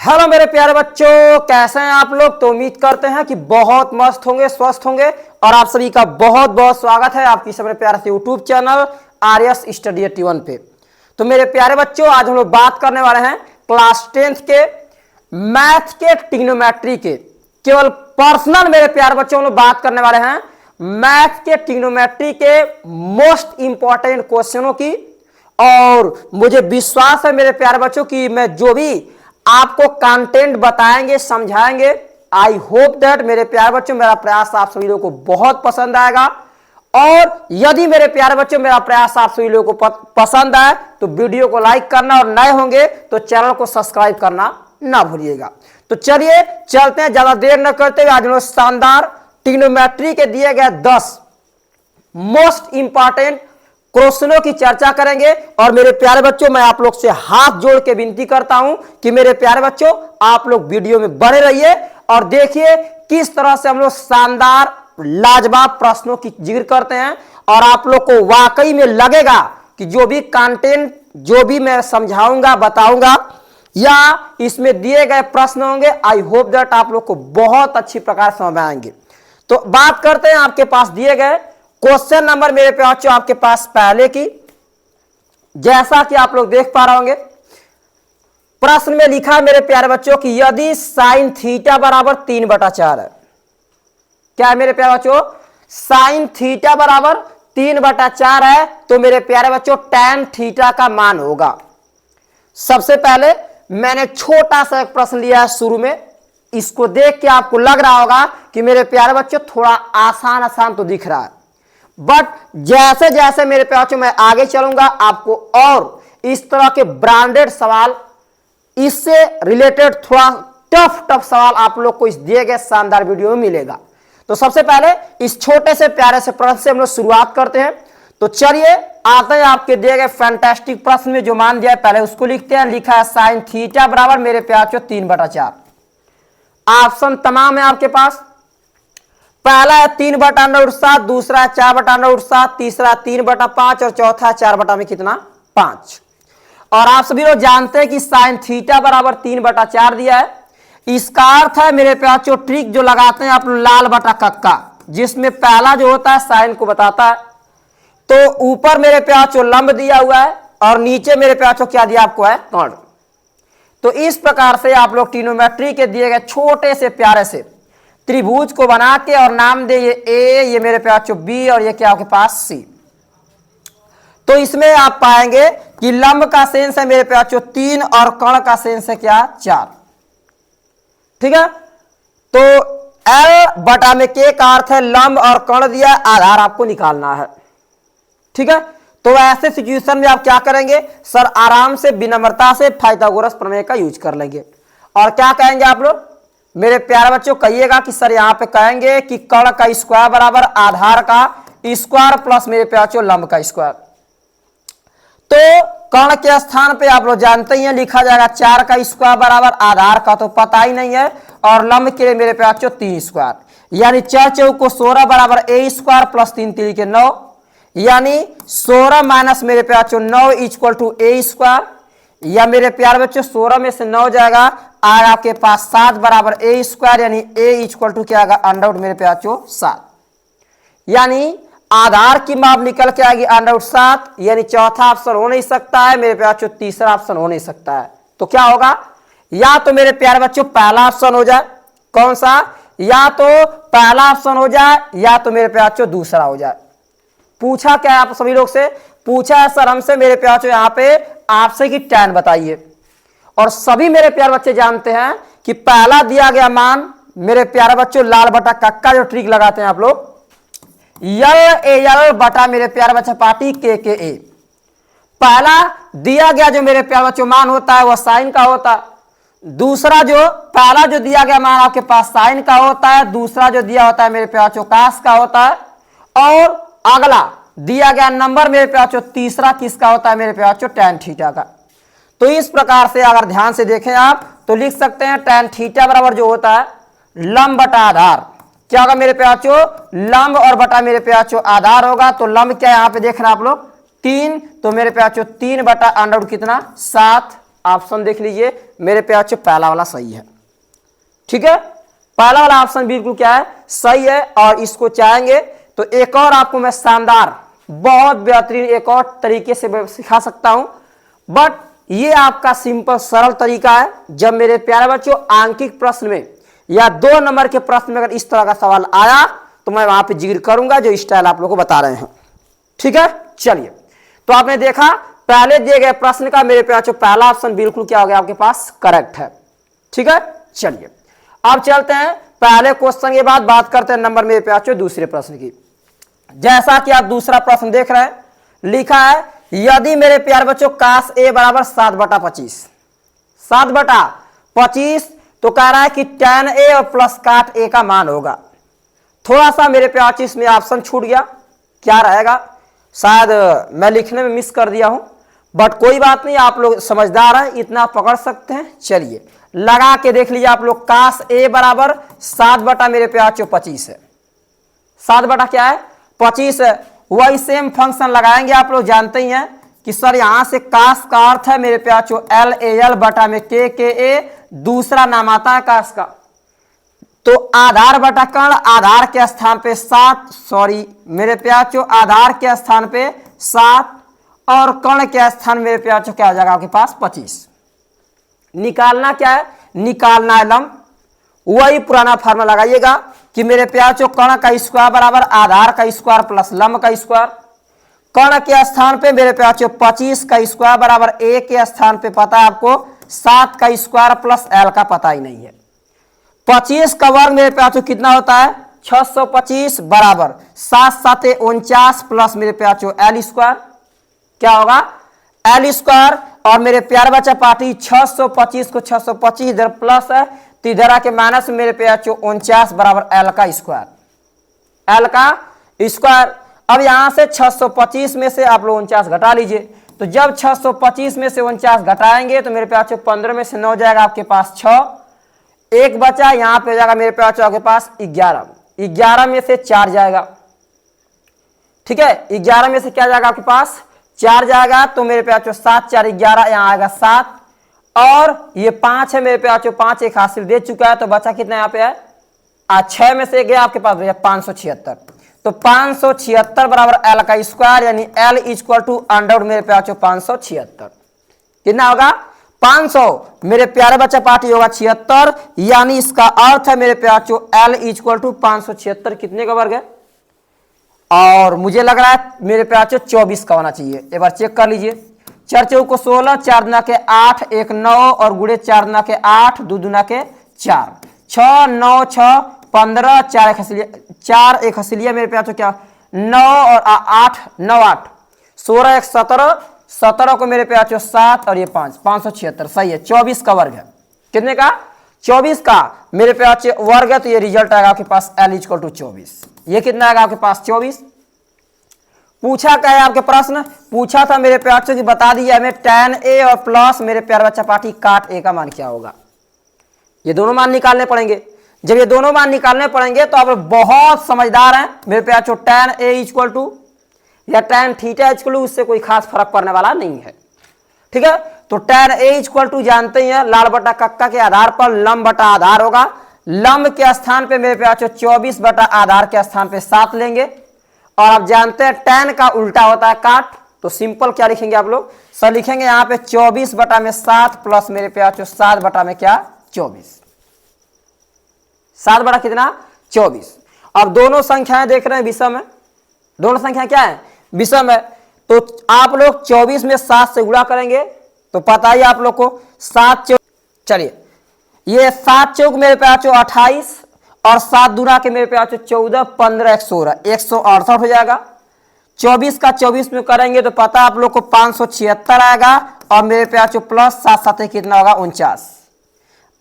Hello मेरे प्यारे बच्चों, कैसे हैं आप लोग। तो उम्मीद करते हैं कि बहुत मस्त होंगे, स्वस्थ होंगे। और आप सभी का बहुत बहुत स्वागत है आपकी सबसे प्यारे से यूट्यूब चैनल आर्यस स्टडी 81 पे। तो मेरे प्यारे बच्चों, आज हम लोग बात करने वाले हैं क्लास 10th के मैथ के ट्रिग्नोमेट्री के। केवल पर्सनल मेरे प्यारे बच्चों हम लोग बात करने वाले हैं मैथ के ट्रिग्नोमेट्री के मोस्ट इंपॉर्टेंट क्वेश्चनों की। और मुझे विश्वास है मेरे प्यारे बच्चों की मैं जो भी आपको कंटेंट बताएंगे, समझाएंगे, आई होप दैट मेरे प्यारे बच्चों मेरा प्रयास आप सभी लोगों को बहुत पसंद आएगा। और यदि मेरे प्यारे बच्चों मेरा प्रयास आप सभी लोगों को पसंद आए तो वीडियो को लाइक करना और नए होंगे तो चैनल को सब्सक्राइब करना ना भूलिएगा। तो चलिए चलते हैं, ज्यादा देर न करते हुए आज हम शानदार ट्रिग्नोमेट्री के दिए गए 10 मोस्ट इंपॉर्टेंट क्वेश्चनों की चर्चा करेंगे। और मेरे प्यारे बच्चों, मैं आप लोग से हाथ जोड़ के विनती करता हूं कि मेरे प्यारे बच्चों आप लोग वीडियो में बने रहिए और देखिए किस तरह से हम लोग शानदार लाजवाब प्रश्नों की जिक्र करते हैं। और आप लोग को वाकई में लगेगा कि जो भी कंटेंट, जो भी मैं समझाऊंगा, बताऊंगा या इसमें दिए गए प्रश्न होंगे, आई होप दैट आप लोग को बहुत अच्छी प्रकार समझ में आएंगे। तो बात करते हैं आपके पास दिए गए क्वेश्चन नंबर मेरे बच्चों आपके पास पहले की। जैसा कि आप लोग देख पा रहे होंगे, प्रश्न में लिखा है मेरे प्यारे बच्चों कि यदि साइन थीटा बराबर 3/4 है। क्या है मेरे प्यारे बच्चों? साइन थीटा बराबर 3/4 है तो मेरे प्यारे बच्चों टैन थीटा का मान होगा। सबसे पहले मैंने छोटा सा एक प्रश्न लिया है शुरू में। इसको देख के आपको लग रहा होगा कि मेरे प्यारे बच्चों थोड़ा आसान आसान तो दिख रहा है, बट जैसे जैसे मेरे प्यारे मैं आगे चलूंगा आपको और इस तरह के ब्रांडेड सवाल, इससे रिलेटेड थोड़ा टफ सवाल आप लोग को इस दिए गए शानदार वीडियो में मिलेगा। तो सबसे पहले इस छोटे से प्यारे से प्रश्न से हम लोग शुरुआत करते हैं। तो चलिए आते हैं आपके दिए गए फैंटास्टिक प्रश्न में जो मान दिया है पहले उसको लिखते हैं। लिखा है साइन थीटा बराबर मेरे प्यारे 3/4। ऑप्शन तमाम है आपके पास। पहला है 3/√7, दूसरा है 4/√7, तीसरा 3/5 और चौथा 4 में कितना 5। और आप सभी लोग जानते हैं कि साइन थीटा बराबर 3/4 दिया है। इसका अर्थ है मेरे प्यार जो ट्रिक जो लगाते हैं आप लोग लाल बटा कक्का, जिसमें पहला जो होता है साइन को बताता है। तो ऊपर मेरे प्यार जो लंब दिया हुआ है और नीचे मेरे प्यार जो क्या दिया आपको है कर्ण। तो इस प्रकार से आप लोग ट्रिग्नोमेट्री के दिए गए छोटे से प्यारे से त्रिभुज को बना के और नाम दे ये ए, ये मेरे प्यार बी और ये क्या आपके पास सी। तो इसमें आप पाएंगे कि लंब का सेंस है मेरे प्यार 3 और कर्ण का सेंस है क्या 4। ठीक है। तो L में के का अर्थ है लंब और कर्ण दिया, आधार आपको निकालना है। ठीक है। तो ऐसे सिचुएशन में आप क्या करेंगे सर, आराम से विनम्रता से पाइथागोरस प्रमेय का यूज कर लेंगे। और क्या कहेंगे आप लोग मेरे प्यारे बच्चों, कहिएगा कि सर यहां पे कहेंगे कि कर्ण का स्क्वायर बराबर आधार का स्क्वायर प्लस मेरे प्यारे लंब का स्क्वायर। तो कर्ण के स्थान पे आप लोग जानते ही हैं लिखा जाएगा 4 का स्क्वायर बराबर आधार का तो पता ही नहीं है, और लंब के लिए मेरे प्यारे 3 स्क्वायर, यानी 4 चौक को 16 बराबर ए स्क्वायर प्लस 3 3 के 9, यानी 16 माइनस मेरे प्यारे 9 इक्वल टू ए स्क्वायर। या मेरे प्यारे बच्चों 16 में से 9 जाएगा आएगा आपके पास 7 बराबर ए स्क्वायर, यानी ए इक्वल टू क्या आएगा अंडर मेरे प्यारे 7, यानी आधार की माप निकल के आएगी √7, यानी चौथा ऑप्शन हो नहीं सकता है मेरे प्यारे, तीसरा ऑप्शन हो नहीं सकता है। तो क्या होगा, या तो मेरे प्यारे बच्चों पहला ऑप्शन हो जाए, कौन सा, या तो पहला ऑप्शन हो जाए या तो मेरे प्यारे दूसरा हो जाए। पूछा क्या है आप सभी लोग से, पूछा है सर हमसे मेरे प्यारे यहां पे आपसे कि टैन बताइए। और सभी मेरे प्यारे बच्चे जानते हैं कि पहला दिया गया मान मेरे प्यारे बच्चों लाल बटा कक्का जो ट्रिक लगाते हैं आप लोग, L बटा मेरे प्यारे बच्चे पार्टी के ए। पहला दिया गया जो मेरे प्यारे बच्चों मान होता है वह साइन का होता है। दूसरा जो पहला जो दिया गया मान आपके पास साइन का होता है, दूसरा जो दिया होता है मेरे प्यारे कास का होता है, और अगला दिया गया नंबर मेरे प्यारे तीसरा किसका होता है मेरे प्यारे टैन थीटा का। तो इस प्रकार से अगर ध्यान से देखें आप तो लिख सकते हैं टैन थीटा बराबर जो होता है लंब बटा आधार, क्या होगा मेरे प्यारे लंब और बटा मेरे प्यारे आधार होगा। तो लंब क्या यहां पे देख रहे हैं आप लोग 3, तो मेरे प्यारे 3 बटा अंडर कितना 7 ऑप्शन देख लीजिए मेरे प्यार बच्चों, पहला वाला सही है। ठीक है, पहला वाला ऑप्शन बिल्कुल क्या है, सही है। और इसको चाहेंगे तो एक और आपको मैं शानदार बहुत बेहतरीन एक और तरीके से सिखा सकता हूं, बट ये आपका सिंपल सरल तरीका है। जब मेरे प्यारे बच्चों आंकिक प्रश्न में या 2 नंबर के प्रश्न में अगर इस तरह का सवाल आया तो मैं वहां पे जिक्र करूंगा जो स्टाइल आप लोगों को बता रहे हैं। ठीक है, चलिए, तो आपने देखा पहले दिए गए प्रश्न का मेरे प्यारे बच्चों पहला ऑप्शन बिल्कुल क्या हो गया आपके पास, करेक्ट है। ठीक है, चलिए अब चलते हैं पहले क्वेश्चन के बाद बात करते हैं नंबर मेरे प्यारे बच्चों दूसरे प्रश्न की। जैसा कि आप दूसरा प्रश्न देख रहे हैं, लिखा है यदि मेरे प्यारे बच्चों काश ए बराबर 7/25, 7/25, तो कह रहा है कि tan a और प्लस काट a का मान होगा। थोड़ा सा मेरे प्यारे बच्चों इसमें ऑप्शन छूट गया, क्या रहेगा, शायद मैं लिखने में मिस कर दिया हूं, बट कोई बात नहीं, आप लोग समझदार हैं, इतना पकड़ सकते हैं। चलिए लगा के देख लीजिए आप लोग, काश a बराबर 7 मेरे प्यारे बच्चों 25 है, 7 क्या है 25 है। वही सेम फंक्शन लगाएंगे, आप लोग जानते ही हैं कि सर यहां से काश का अर्थ है मेरे प्यारे बच्चों LAL बटा में KKA, दूसरा नाम आता है काश का। तो आधार बटा कर्ण, आधार के स्थान पे 7, सॉरी मेरे प्यारे बच्चों आधार के स्थान पे 7 और कर्ण के स्थान मेरे प्यारे बच्चों क्या हो जाएगा आपके पास 25। निकालना क्या है, निकालना है लंब। वही पुराना फार्मूला लगाइएगा कि मेरे प्यारे बच्चों कर्ण का स्क्वायर बराबर आधार का स्क्वायर प्लस लंब का स्क्वायर। कर्ण के स्थान पे मेरे प्यारे बच्चों 25 का स्क्वायर बराबर a के स्थान पे पता है आपको 7 का स्क्वायर प्लस l का पता ही नहीं है। 25 का वर्ग मेरे प्यारे बच्चों कितना होता है 625 बराबर 7 7 49 प्लस मेरे प्यारे बच्चों l स्क्वायर, क्या होगा l स्क्वायर। और मेरे प्यारे बच्चा पार्टी 625 को 625 इधर प्लस है तो इधर आके माइनस मेरे प्यारे बच्चों 49 बराबर l का स्क्वायर, l का स्क्वायर। अब यहां से 625 में से आप लोग 49 घटा लीजिए, तो जब 625 में से 49 घटाएंगे तो मेरे प्यारे बच्चों 15 में से 9 जाएगा आपके पास 6, एक बचा यहां पे जाएगा मेरे प्यारे बच्चों आपके पास 11, 11 में से 4 जाएगा। ठीक है, 11 में से क्या जाएगा आपके पास 4 जाएगा, तो मेरे प्यारे बच्चों 7 4 11 यहां आएगा 7, और ये 5 है मेरे प्यारे बच्चों 5 एक हासिल दे चुका है, तो बचा कितना यहाँ पे है 6 में से गया आपके पास भैया 576, तो 576 बराबर l का स्क्वायर यानी l इक्वल टू अंडर मेरे प्यारे बच्चों 576, कितना होगा 500 मेरे प्यारे बच्चा पार्टी होगा 76, यानी इसका अर्थ है मेरे प्यारे बच्चों l इक्वल टू 576 कितने का वर्ग है, और मुझे लग रहा है मेरे प्यारे बच्चों 24 का होना चाहिए। एक बार चेक कर लीजिए, 4 चौक को 16, 4 दूना के 8, 1 9 और गुड़े 4 दूना के 8, 2 दूना के 4, 6 9 6 15, 4 एक हसीलिया, 4 एक हसीलिया मेरे प्यारे बच्चों क्या 9 और 8 9 8 16 एक 17, 17 को मेरे प्यारे बच्चों 7 और ये 5 576 सही है। 24 का वर्ग है, कितने का 24 का मेरे प्यारे बच्चों वर्ग है, तो ये रिजल्ट आएगा आपके पास l इक्वल टू 24। ये कितना आएगा आपके पास 24। पूछा क्या है आपके प्रश्न, पूछा था मेरे प्यारे बच्चों की बता दिया हमें tan a और प्लस मेरे प्यारे बच्चा पार्टी काट a का मान क्या होगा। ये दोनों मान निकालने पड़ेंगे, जब ये दोनों मान निकालने पड़ेंगे तो आप बहुत समझदार हैं मेरे प्यारे बच्चों, tan a इक्वल टू या tan थीटा इक्वल टू उससे कोई खास फर्क पड़ने वाला नहीं है। ठीक है, तो tan a इक्वल टू जानते ही हैं लाल बटा कक्का के आधार पर लंब बटा आधार होगा, लंब के स्थान पे मेरे प्यारे बच्चों 24 बटा आधार के स्थान पे 7 लेंगे, और आप जानते हैं tan का उल्टा होता है काट, तो सिंपल क्या लिखेंगे आप लोग सर लिखेंगे यहाँ पे 24 बटा में 7 प्लस मेरे प्यारे बच्चों 7 बटा में क्या 24, 7 बटा कितना 24। अब दोनों संख्याएं देख रहे हैं विषम है, दोनों संख्याएं क्या है विषम है, तो आप लोग 24 में 7 से गुणा करेंगे तो पता ही आप लोग को 7 चौक, चलिए ये 7 चौक मेरे प्यारे बच्चों 28 और 7 दूना के मेरे प्यारे बच्चों 14 15 16 168 हो जाएगा। 24 का 24 में करेंगे तो पता आप लोग को 576 आएगा, और मेरे प्यारे बच्चों प्लस 7 7 कितना होगा 49,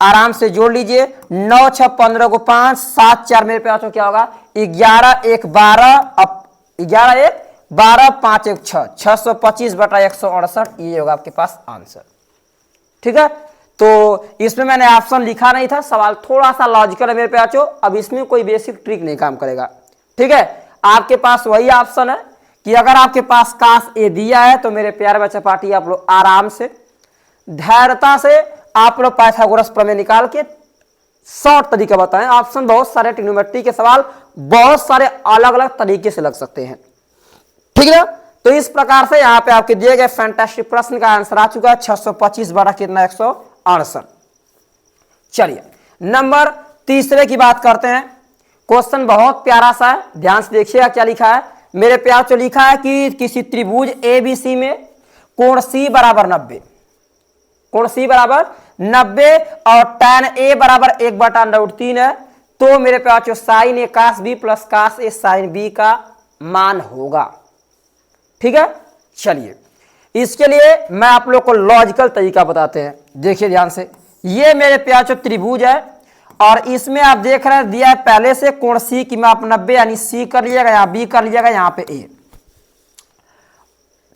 आराम से जोड़ लीजिए 9 6 15 को 5 7 4 मेरे प्यारे बच्चों क्या होगा 11 1 12, अब 11 1 12 5 1 6 625 बटा 168, ये होगा आपके पास आंसर। ठीक है, तो इसमें मैंने ऑप्शन लिखा नहीं था, सवाल थोड़ा सा लॉजिकल है मेरे प्यारे बच्चों, अब इसमें कोई बेसिक ट्रिक नहीं काम करेगा। ठीक है, आपके पास वही ऑप्शन है कि अगर आपके पास काश ए दिया है तो मेरे प्यारे बच्चा पार्टी आप लोग आराम से धैर्यता से आप लोग पाइथागोरस प्रमेय निकाल के शॉर्ट तरीका बताएं। ऑप्शन बहुत सारे, ट्रिग्नोमेट्री के सवाल बहुत सारे अलग अलग तरीके से लग सकते हैं, ठीक है। तो इस प्रकार से यहाँ पे आपके दिए गए फैंटास्टिक प्रश्न का आंसर आ चुका है 625 बटा कितना 168। चलिए नंबर तीसरे की बात करते हैं। क्वेश्चन बहुत प्यारा सा है, ध्यान से देखिएगा क्या लिखा है मेरे प्यार। जो लिखा है कि किसी त्रिभुज ABC में कोण C बराबर 90, कोण C बराबर 90 और tan A बराबर 1/√3 है, तो मेरे प्यार जो sin A cos B plus cos A sin B का मान होगा, ठीक है। चलिए इसके लिए मैं आप लोग को लॉजिकल तरीका बताते हैं। देखिए ध्यान से, ये मेरे प्यार जो त्रिभुज है और इसमें आप देख रहे हैं दिया है पहले से कोण C की माप 90, यानी C कर लीजिएगा, यहाँ B कर लीजिएगा, यहाँ पे A,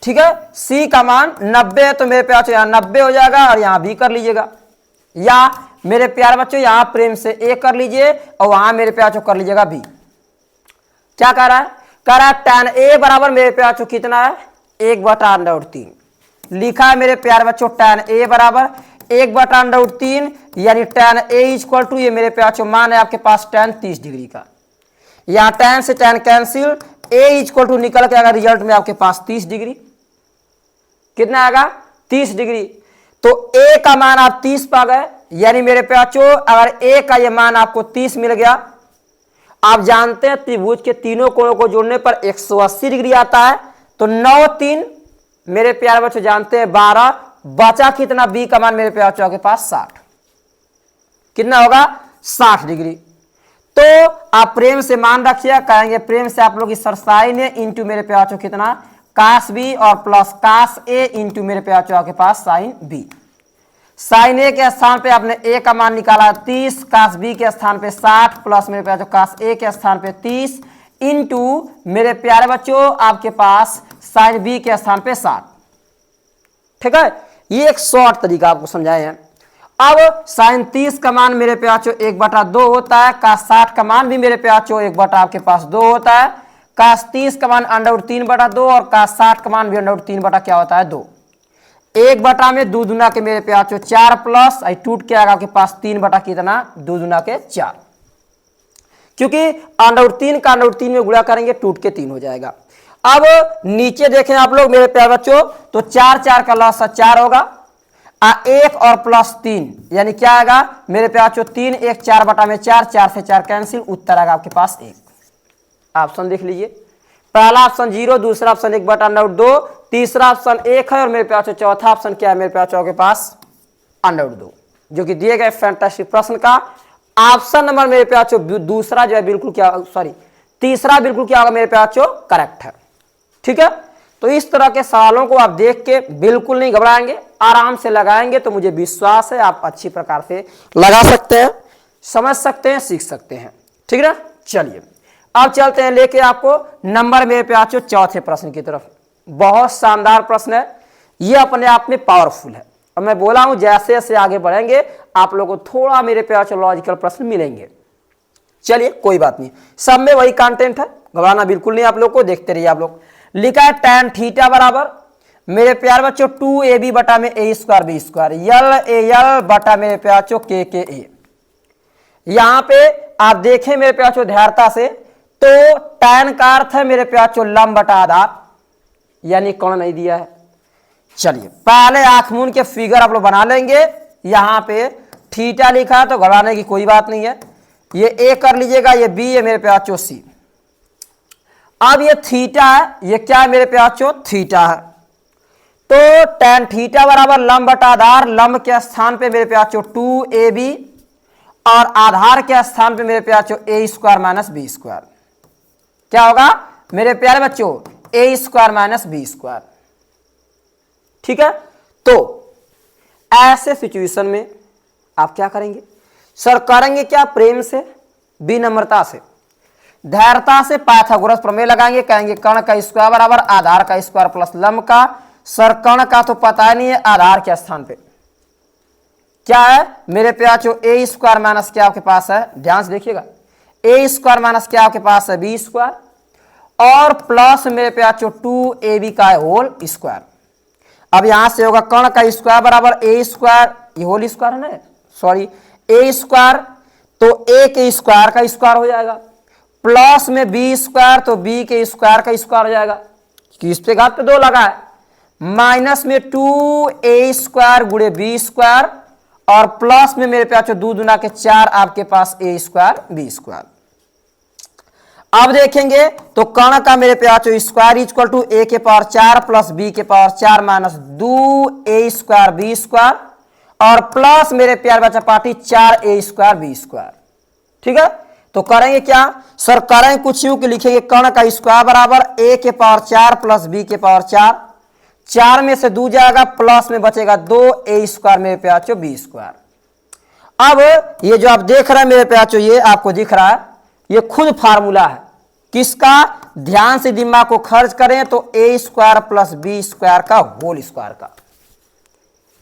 ठीक है। C का मान 90 है तो मेरे प्यार यहाँ 90 हो जाएगा और यहाँ B कर लीजिएगा, या मेरे प्यार बच्चों यहाँ प्रेम से A कर लीजिए और वहां मेरे प्यार कर लीजिएगा B। क्या कह रहा है? कह रहा है tan A बराबर मेरे प्यार कितना है 1/√3। लिखा है मेरे प्यार बच्चों tan A बराबर 1/√3, यानी tan A इक्वल टू ये मेरे प्यार मान है आपके पास tan 30 डिग्री का। यहाँ tan से tan cancel, A equal to निकल के आएगा रिजल्ट में आपके पास 30 डिग्री। कितना आएगा 30 डिग्री। तो A का मान आप 30 पा गए, यानी मेरे प्याचो अगर A का ये मान आपको 30 मिल गया, आप जानते हैं त्रिभुज के तीनों कोणों को जोड़ने पर 180 डिग्री आता है, तो 9 3 मेरे प्यारे बच्चों जानते हैं 12, बचा कितना B का मान मेरे प्यारे बच्चों के पास 60। कितना होगा 60 डिग्री। तो आप प्रेम से मान रखिए, कहेंगे प्रेम से आप लोग इस साइन ए इंटू मेरे प्यारे बच्चों कितना cos B और प्लस cos A इंटू मेरे प्यारे बच्चों के पास sin B। साइन ए के स्थान पे आपने A का मान निकाला 30, cos B के स्थान पे 60 प्लस मेरे प्यारे cos A के स्थान पे 30 इंटू मेरे प्यारे बच्चों आपके पास sin B के स्थान पे 60। ठीक है, ये एक शॉर्ट तरीका आपको समझाए हैं। अब sin 30 का मान मेरे प्यारे 1/2 होता है, cos 60 का मान भी मेरे प्यारे 1 आपके पास 2 होता है, cos 30 का मान √3/2 और cos 60 का मान भी √3 क्या होता है 2। 1 में 2 दूना के मेरे प्यार 4 प्लस आई टूट के आएगा आपके पास 3 कितना 2 दूना के 4, क्योंकि √3 का √3 में गुणा करेंगे टूट के 3 हो जाएगा। अब नीचे देखें आप लोग मेरे प्यार बच्चों, तो 4 4 का लॉस 4 होगा, 1 और प्लस 3 यानी क्या आएगा मेरे प्यार 3 1 4 में 4 4 से 4 कैंसिल, उत्तर आएगा आपके पास 1। ऑप्शन देख लीजिए, पहला ऑप्शन 0, दूसरा ऑप्शन 1/2, तीसरा ऑप्शन 1 है और मेरे प्यार चौथा ऑप्शन क्या है मेरे प्यार के पास √2, जो कि दिए गए फैंटास्टिक प्रश्न का ऑप्शन नंबर मेरे प्यार दूसरा जो है बिल्कुल क्या तीसरा बिल्कुल क्या होगा मेरे प्यार करेक्ट है। ठीक है, तो इस तरह के सवालों को आप देख के बिल्कुल नहीं घबराएंगे, आराम से लगाएंगे तो मुझे विश्वास है आप अच्छी प्रकार से लगा सकते हैं, समझ सकते हैं, सीख सकते हैं। ठीक है, चलिए अब चलते हैं लेके आपको नंबर मेरे प्यार चौथे प्रश्न की तरफ। बहुत शानदार प्रश्न है, ये अपने आप में पावरफुल है और मैं बोला हूं जैसे जैसे आगे बढ़ेंगे आप लोगों को थोड़ा मेरे प्यार लॉजिकल प्रश्न मिलेंगे। चलिए कोई बात नहीं, सब में वही कंटेंट है, घबराना बिल्कुल नहीं आप लोग को, देखते रहिए आप लोग। लिखा है tan थीटा बराबर मेरे प्यार बच्चों 2ab बटा में a square b square l बटा मेरे प्यार के a। यहां पे आप देखें मेरे प्यार ध्यानता से, तो tan का अर्थ है मेरे प्यार लंब बटा आधार, यानी कोण नहीं दिया है। चलिए पहले आंख मूंद के फिगर आप लोग बना लेंगे, यहां पे थीटा लिखा है तो घबराने की कोई बात नहीं है, ये a कर लीजिएगा, ये b है मेरे प्यार c। अब ये थीटा है, ये क्या है मेरे प्यार थीटा है, तो tan थीटा बराबर लंब बटा आधार, लंब के स्थान पे मेरे प्यार 2ab और आधार के स्थान पे मेरे प्यार a square minus b square. क्या होगा मेरे प्यारे बच्चों a square minus b square. ठीक है, तो ऐसे सिचुएशन में आप क्या करेंगे सर, करेंगे क्या प्रेम से विनम्रता से धैर्यता से पाइथागोरस प्रमेय लगाएंगे, कहेंगे कर्ण का स्क्वायर बराबर आधार का स्क्वायर प्लस लंब का। सर कर्ण का तो पता नहीं है, आधार के स्थान पे क्या है मेरे प्यार a स्क्वायर माइनस क्या आपके पास है, ध्यान से देखिएगा, a स्क्वायर माइनस क्या आपके पास है b स्क्वायर और प्लस मेरे प्यार 2ab का है होल स्क्वायर। अब यहां से होगा कर्ण का स्क्वायर बराबर ए स्क्वायर, ये होल स्क्वायर है ना, सॉरी ए स्क्वायर, तो ए के स्क्वायर का स्क्वायर हो जाएगा, प्लस में बी स्क्वायर, तो बी के स्क्वायर का स्क्वायर हो जाएगा, किस पे घात पे 2 लगा है, माइनस में 2a स्क्वायर गुणे बी स्क्वायर, और प्लस में मेरे पास 2 दूना के 4 आपके पास ए स्क्वायर बी स्क्वायर। अब देखेंगे तो कर्ण का मेरे पास स्क्वायर इक्वल टू ए के पावर 4 प्लस बी के power 4 minus 2a square b square, और प्लस मेरे प्यार बच्चा party 4a square b square. ठीक है, तो करेंगे क्या सर, करेंगे कुछ यूं कि लिखेंगे कर्ण का स्क्वायर बराबर a के पावर 4 प्लस बी के पावर 4, 4 में से 2 जाएगा, प्लस में बचेगा 2a स्क्वायर मेरे प्यार बी स्क्वायर। अब ये जो आप देख रहे हैं मेरे प्यार ये आपको दिख रहा है, ये खुद फार्मूला है किसका, ध्यान से दिमाग को खर्च करें तो a square plus b square का होल स्क्वायर का,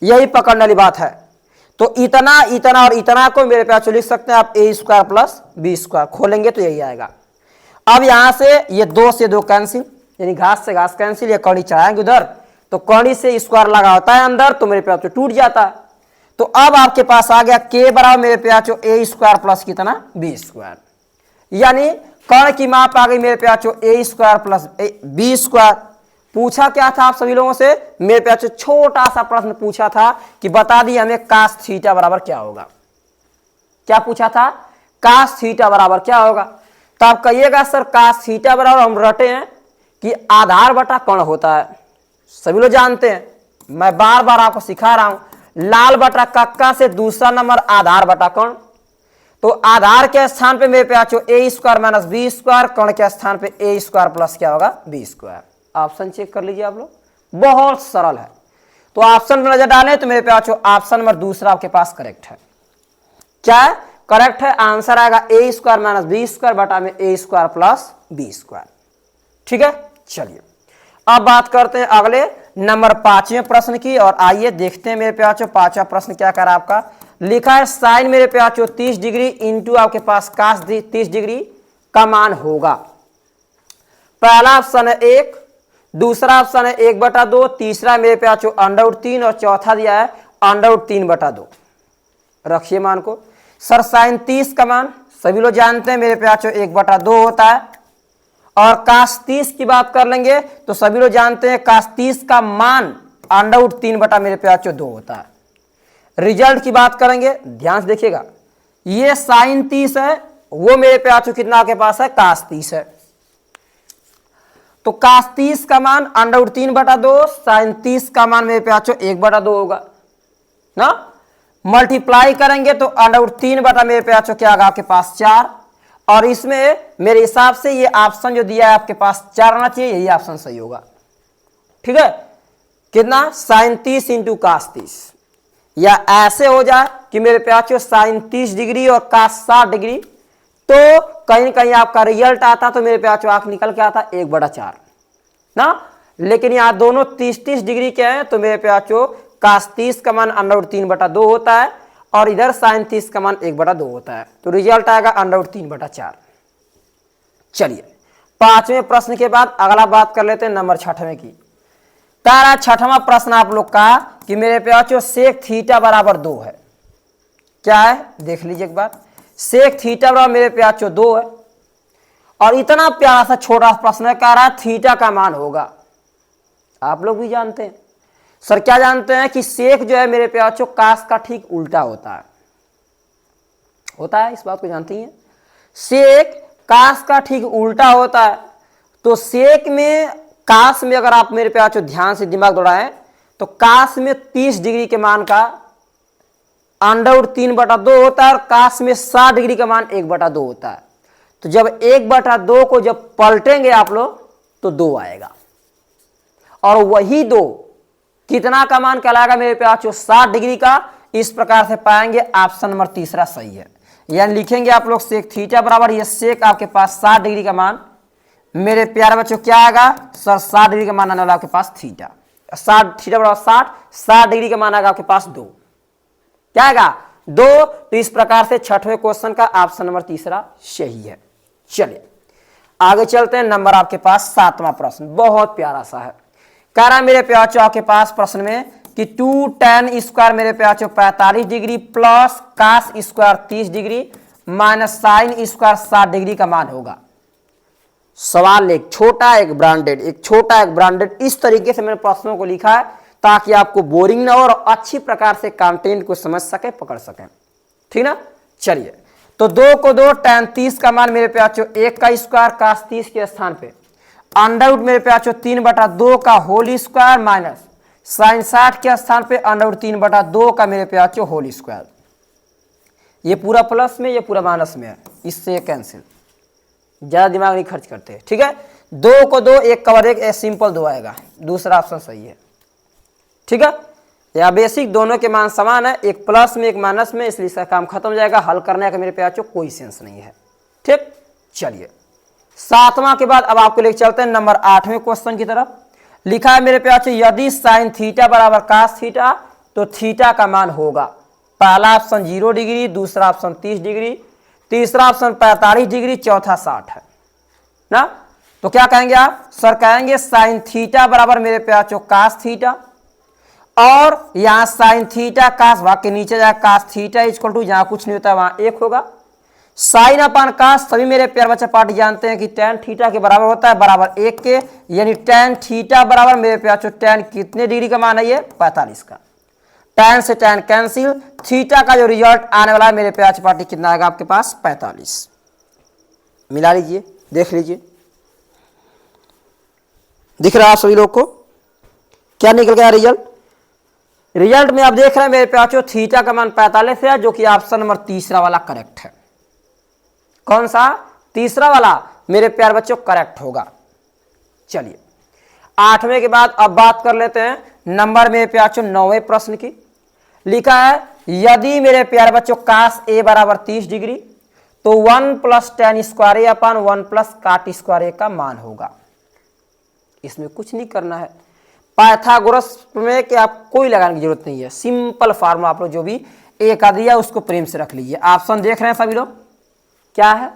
यही पकड़ने वाली बात है। तो इतना इतना और इतना को मेरे प्यार लिख सकते हैं आप a square plus b square, खोलेंगे तो यही आएगा। अब यहां से ये 2 से 2 कैंसिल, यानी घास से घास कैंसिल, ये कड़ी चढ़ाएंगे उधर तो कड़ी से स्क्वायर लगा होता है अंदर, तो मेरे प्यार टूट जाता है। तो अब आपके पास आ गया k बराबर मेरे प्यार a स्क्वायर प्लस कितना बी स्क्वायर, यानी कर्ण की माप आ गई मेरे प्यार a square plus b square. पूछा क्या था आप सभी लोगों से, मेरे प्यार छोटा सा प्रश्न पूछा था कि बता दी हमें कास थीटा बराबर क्या होगा, क्या पूछा था, कास थीटा बराबर क्या होगा। तो आप कहिएगा सर कास थीटा बराबर हम रटे हैं कि आधार बटा कर्ण होता है, सभी लोग जानते हैं, मैं बार बार आपको सिखा रहा हूं, लाल बटा कक्का से दूसरा नंबर आधार बटा कर्ण। तो आधार के स्थान पे मेरे पे a square minus b square, कर्ण के स्थान पे a स्क्वायर प्लस क्या होगा बी स्क्वायर। ऑप्शन चेक कर लीजिए आप लोग, बहुत सरल है। तो ऑप्शन में नजर डालें तो मेरे पे ऑप्शन नंबर दूसरा आपके पास करेक्ट है। क्या है करेक्ट है, आंसर आएगा a square minus b square बटा में a square plus b square. ठीक है, चलिए अब बात करते हैं अगले नंबर 5वें प्रश्न की, और आइए देखते हैं मेरे पे 5वां प्रश्न क्या कर रहा है आपका। लिखा है साइन मेरे पे 30 डिग्री इंटू आपके पास कास 30 डिग्री का मान होगा। पहला ऑप्शन है 1, दूसरा ऑप्शन है 1/2, तीसरा मेरे पे √3 और चौथा दिया है √3/2। रखिए मान को, सर साइन 30 का मान सभी लोग जानते हैं मेरे पे 1/2 होता है, और कास 30 की बात कर लेंगे तो सभी लोग जानते हैं कास 30 का मान √3 बटा मेरे पे 2 होता है। रिजल्ट की बात करेंगे, ध्यान से देखिएगा, ये साइन 30 है, वो मेरे पे कितना आपके पास है कास 30 है। तो कास 30 का मान √3/2, साइन 30 का मान मेरे पे 1/2 होगा ना। मल्टीप्लाई करेंगे तो √3 बटा मेरे पे क्या आगा आपके पास 4, और इसमें मेरे हिसाब से ये ऑप्शन जो दिया है आपके पास 4 आना चाहिए, यही ऑप्शन सही होगा। ठीक है, कितना साइन 30 इंटू कास 30, या ऐसे हो जाए कि मेरे पे साइन 30 डिग्री और कास 60 डिग्री, तो कहीं कहीं आपका रिजल्ट आता तो मेरे पे आंख निकल के आता 1/4 ना, लेकिन यहाँ दोनों 30-30 डिग्री के हैं तो मेरे पे कास 30 का मान √3/2 होता है, और इधर साइन 30 का मान 1/2 होता है, तो रिजल्ट आएगा √3/4। चलिए 5वें प्रश्न के बाद अगला बात कर लेते हैं नंबर 6वें की। तारा 6वां प्रश्न आप लोग का कि मेरे पे सेक थीटा बराबर 2 है। क्या है देख लीजिए एक बार, सेक थीटा बराबर मेरे पे 2 है, और इतना प्यारा सा छोटा प्रश्न है, कह रहा है थीटा का मान होगा। आप लोग भी जानते हैं सर, क्या जानते हैं कि सेक जो है मेरे पे कास का ठीक उल्टा होता है, इस बात को जानती हैं, सेक कास का ठीक उल्टा होता है। तो सेक में कास में अगर आप मेरे पे ध्यान से दिमाग दौड़ाएं तो कास में 30 डिग्री के मान का √3/2 होता है, और कास में 60 डिग्री का मान 1/2 होता है। तो जब 1/2 को जब पलटेंगे आप लोग तो 2 आएगा, और वही 2 कितना का मान कहलाएगा मेरे पे 60 डिग्री का। इस प्रकार से पाएंगे ऑप्शन नंबर तीसरा सही है, यानी लिखेंगे आप लोग सेक थीटा बराबर ये सेक आपके पास 60 डिग्री का मान, मेरे प्यारे बच्चों क्या आएगा सर 60 डिग्री का मान आने वाला आपके पास थीटा, 60 थीटा बराबर 60 डिग्री का मान आएगा आपके पास 2, क्या आएगा 2। तो इस प्रकार से 6वें क्वेश्चन का ऑप्शन नंबर तीसरा सही है। चलिए आगे चलते हैं, नंबर आपके पास 7वां प्रश्न बहुत प्यारा सा है। कह रहा है मेरे प्याचो आपके पास प्रश्न में कि 2 tan स्क्वायर मेरे प्याचो 45 degree plus cos square 30 degree minus sine square 60 degree का मान होगा। सवाल एक छोटा एक ब्रांडेड, एक छोटा एक ब्रांडेड, इस तरीके से मैंने प्रश्नों को लिखा है ताकि आपको बोरिंग ना हो और अच्छी प्रकार से कंटेंट को समझ सके, पकड़ सके। ठीक ना। चलिए, तो 2 को 2 tan 30 का मान मेरे प्याचो 1 का स्क्वायर कास 30 के स्थान पे अंडर रूट मेरे प्याचो 3/2 का होल स्क्वायर माइनस साइन 60 के स्थान पे अंडर रूट 3/2 का मेरे प्याचो होल स्क्वायर। ये पूरा प्लस में, ये पूरा माइनस में है, इससे कैंसिल, ज्यादा दिमाग नहीं खर्च करते। ठीक है, 2 को 2 1 कवर 1 सिंपल 2 आएगा, दूसरा ऑप्शन सही है। ठीक है, या बेसिक दोनों के मान समान है, एक प्लस में एक माइनस में, इसलिए इसका काम खत्म हो जाएगा। हल करने का मेरे प्याचो कोई सेंस नहीं है। ठीक, चलिए 7वां के बाद अब आपको लेकर चलते हैं नंबर 8वें क्वेश्चन की तरफ। लिखा है मेरे प्याचो यदि साइन थीटा बराबर कास थीटा तो थीटा का मान होगा। पहला ऑप्शन 0 डिग्री, दूसरा ऑप्शन 30 डिग्री, तीसरा ऑप्शन 45 डिग्री, चौथा 60 है ना। तो क्या कहेंगे आप? सर कहेंगे साइन थीटा बराबर मेरे प्याचो कास थीटा, और यहां साइन थीटा कास भाग के नीचे जाए कास थीटा इक्वल टू, जहां कुछ नहीं होता वहां 1 होगा। साइन अपान कास सभी मेरे प्यार बच्चा पार्टी जानते हैं कि tan थीटा के बराबर होता है, बराबर 1 के, यानी tan थीटा बराबर मेरे प्याचो tan कितने डिग्री का मान है? ये 45 का। tan से tan कैंसिल, थीटा का जो रिजल्ट आने वाला है मेरे प्याच पार्टी कितना आएगा आपके पास? 45। मिला लीजिए, देख लीजिए, दिख रहा है आप सभी लोग को क्या निकल गया रिजल्ट? रिजल्ट में आप देख रहे हैं मेरे प्याचो थीटा का मान 45 है, जो कि ऑप्शन नंबर तीसरा वाला करेक्ट है। कौन सा? तीसरा वाला मेरे प्यार बच्चों करेक्ट होगा। चलिए 8वें के बाद अब बात कर लेते हैं नंबर मेरे प्याचो 9वें प्रश्न की। लिखा है यदि मेरे प्यार बच्चों कास ए बराबर 30 डिग्री तो 1 प्लस tan स्क्वायर ए अपान 1 प्लस काट स्क्वायर ए का मान होगा। इसमें कुछ नहीं करना है, पाइथागोरस में कि आप कोई लगाने की जरूरत नहीं है, सिंपल फार्मूला आप लोग जो भी ए का दिया उसको प्रेम से रख लीजिए। ऑप्शन देख रहे हैं सभी लोग, क्या है?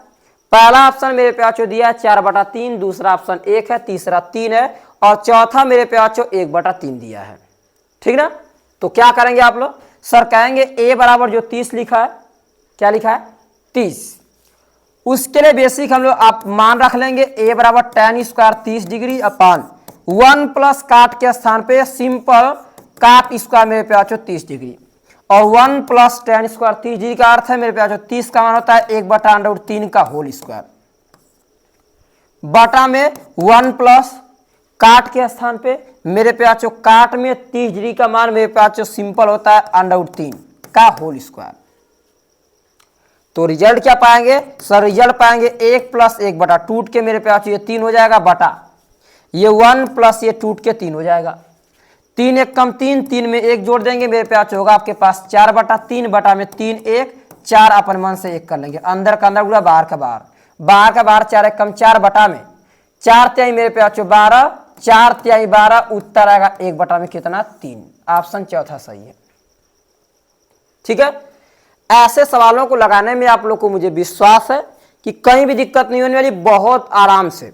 पहला ऑप्शन मेरे प्याचो दिया है 4/3, दूसरा ऑप्शन 1 है, तीसरा 3 है, और चौथा मेरे प्याचो 1/3 दिया है। ठीक ना। तो क्या करेंगे आप लोग? सर कहेंगे a बराबर जो 30 लिखा है, क्या लिखा है? 30। उसके लिए बेसिक हम लोग आप मान रख लेंगे a बराबर tan स्क्वायर 30 डिग्री अपान 1 प्लस काट के स्थान पे सिंपल काट स्क्वायर मेरे प्याचो 30 डिग्री, और 1 प्लस tan स्क्वायर 30 डिग्री का अर्थ है मेरे प्याचो 30 का मान होता है 1/√3 का होल स्क्वायर, बटा में 1 प्लस काट के स्थान पे मेरे प्याचो काट में 30 डिग्री का मान मेरे प्याचो सिंपल होता है √3 का होल स्क्वायर। तो रिजल्ट क्या पाएंगे? सर रिजल्ट पाएंगे 1 प्लस 1 बटा टूट के मेरे प्याचो ये 3 हो जाएगा, बटा ये 1 प्लस ये टूट के 3 हो जाएगा। 3 1 कम 3, 3 में 1 जोड़ देंगे मेरे प्याचो होगा आपके पास 4/3, बटा में 3 1, 4 अपन मन से 1 कर लेंगे, अंदर का अंदर पूरा बाहर का बाहर, बाहर का बाहर 4 1 कम 4, बटा में 4 तिहाई मेरे प्याचो 12, 4 तिहाई 12, उत्तर आएगा 1 बटा में कितना? 3। ऑप्शन चौथा सही है। ठीक है, ऐसे सवालों को लगाने में आप लोग को मुझे विश्वास है कि कहीं भी दिक्कत नहीं होने वाली। बहुत आराम से,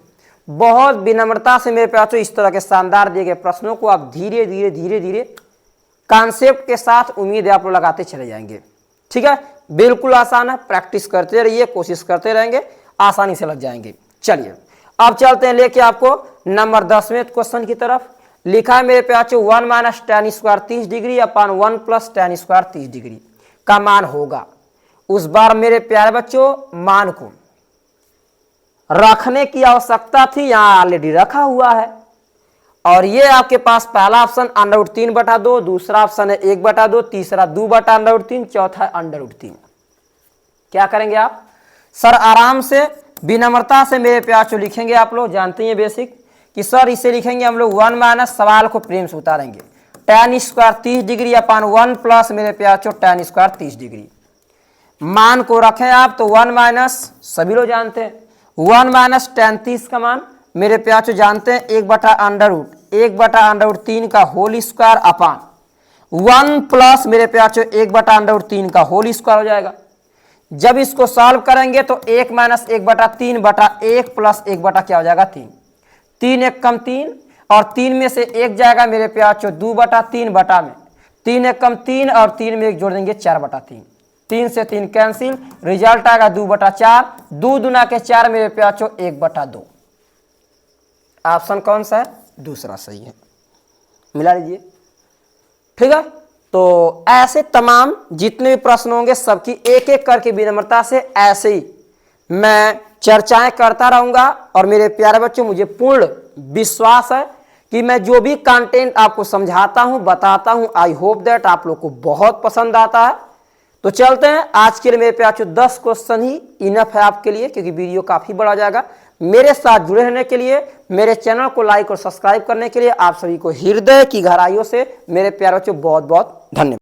बहुत विनम्रता से मेरे प्याचो इस तरह के शानदार दिए गए प्रश्नों को आप धीरे धीरे धीरे धीरे कॉन्सेप्ट के साथ उम्मीद है आप लोग लगाते चले जाएंगे। ठीक है, बिल्कुल आसान है, प्रैक्टिस करते रहिए, कोशिश करते रहेंगे, आसानी से लग जाएंगे। चलिए अब चलते हैं लेके आपको नंबर 10वें क्वेश्चन की तरफ। लिखा है मेरे प्याचो 1 माइनस tan स्क्वायर 30 डिग्री अपान 1 प्लस tan स्क्वायर 30 डिग्री का मान होगा। उस बार मेरे प्यारे बच्चों मान को रखने की आवश्यकता थी, यहां ऑलरेडी रखा हुआ है, और ये आपके पास पहला ऑप्शन √3/2, दूसरा ऑप्शन है 1/2, तीसरा 2/√3, चौथा है √3। क्या करेंगे आप? सर आराम से विनम्रता से मेरे प्याचो लिखेंगे। आप लोग जानते हैं बेसिक कि सर इसे लिखेंगे हम लोग 1 माइनस, सवाल को प्रेम से उतारेंगे, tan स्क्वायर 30 डिग्री अपान 1 प्लस मेरे प्याचो tan स्क्वायर 30 डिग्री। मान को रखें आप तो 1 माइनस, सभी लोग जानते हैं 1 माइनस tan 30 का मान मेरे प्याचो जानते हैं 1/√3 का होल स्क्वायर अपान 1 प्लस मेरे प्याचो 1/√3 का होल स्क्वायर हो जाएगा। जब इसको सॉल्व करेंगे तो 1 माइनस 1/3 बटा 1 प्लस 1 बटा क्या हो जाएगा? 3। 3 1 कम 3, और 3 में से 1 जाएगा मेरे प्यार बच्चों 2/3 बटा में, 3 एक कम 3 और 3 में 1 जोड़ देंगे 4/3, 3 से 3 कैंसिल, रिजल्ट आएगा 2/4, 2 दूना के 4 मेरे प्यार बच्चों 1/2। ऑप्शन कौन सा है? दूसरा सही है, मिला लीजिए। ठीक है, तो ऐसे तमाम जितने भी प्रश्न होंगे सबकी एक एक करके विनम्रता से ऐसे ही मैं चर्चाएं करता रहूंगा। और मेरे प्यारे बच्चों मुझे पूर्ण विश्वास है कि मैं जो भी कंटेंट आपको समझाता हूं बताता हूं, आई होप दैट आप लोग को बहुत पसंद आता है। तो चलते हैं, आज के लिए मेरे प्यारे बच्चों 10 क्वेश्चन ही इनफ है आपके लिए, क्योंकि वीडियो काफी बड़ा हो जाएगा। मेरे साथ जुड़े रहने के लिए, मेरे चैनल को लाइक और सब्सक्राइब करने के लिए आप सभी को हृदय की गहराइयों से मेरे प्यारे बच्चों बहुत बहुत धन्यवाद।